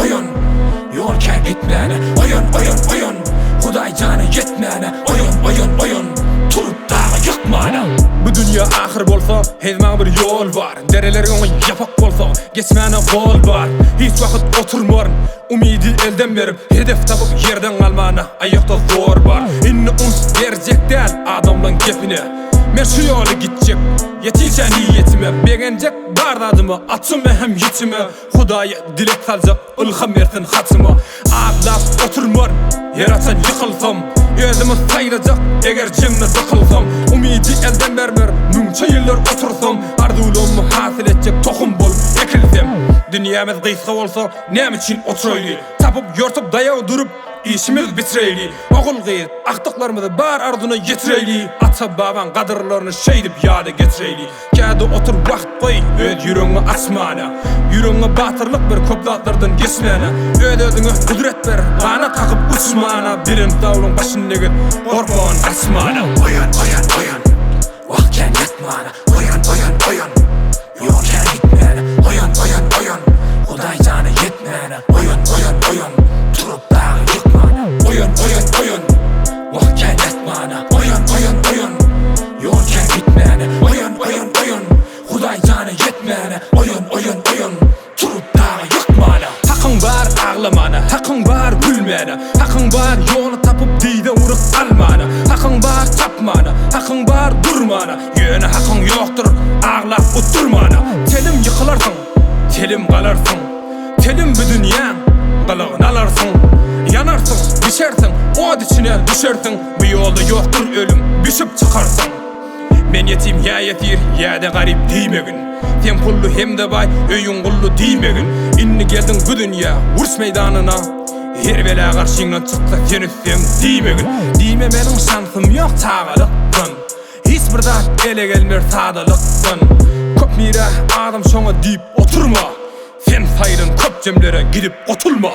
Oyun Yorken gitmeyene oyun Huday canı yetmeyene oyun Turup dağı yıkmayana. Bu dünya ahir bolsa hezman bir yol var. Dereleri onu yapak bolsa geçmeyene kol var. Hiç vakit oturmarın umidi elden verip hedef tapıp yerden kalmana ayakta zor var. İnni uns verecek değil adamlan gepine. Men şu yolu gidecek yetince niyetime. Beğenecek bardadımı atsın ve hem yetime. Hudaya dilek salacak ılham versin hatımı. Ağlap oturmar yaratan yıkılsam. Özümü sayılacak eğer cennet tıkılsam. Umidi elden vermer mümçe yıllar otursam. Arduluğumu hasil edecek tohum bol ekilsem. Dünyamız kıyska olsa nem için oturaylı. Tapıp yortup dayağı durup İşimiz bitireyli. Oğul gıyır aktıklarımızı bar ardına getireyli. Ata baban kadırlarını şeydip yada getireyli. Kâda otur vakt koy öd yüreğine asmana. Yüreğine batırlık bir koplatlardan geçmene. Öd ödüne kudret ver bana takıp uçmana. Birin davulun başını git orpağın asmana. Oyun Vakken yatmana. Oyun Yorken gitmeyene. Oyun Huday canı yetmeyene. Oyun Turup dağı yıkmana. Oyun Vakken yatmana. Oyun Yorken gitmeyene. Oyun Huday canı yetmeyene. Oyun Turup dağı yıkmana. Hakkın var ağlamana, hakkın var gülmene. Hakkın var yolu tapıp dide vurup almana. Hakkın var çapmana, hakkın var durmana. Yöne hakkın yoktur ağlap oturmana. Telim yıkılarsın, telim kalarsın. Telim bir dünyan, balığını alarsın. Yanarsın, düşersin, od içine düşersin. Bu yolda yoktur ölüm, düşüp çıkarsın. Men yetim ya yetir, ya da garip deymegin. Sen pullu hem de bay, öyün kullu deymegin. İnni geldin bu dünya, urs meydanına. Her bela karşına çıksa sen üstem deymegin. Deyme benim şansım yok tağalıktın. Hiç bir dat ele gelmer sadalıktın. Köp mira adam şoňa deyip oturma. Sen sayrın köp cemlere gidip oturma.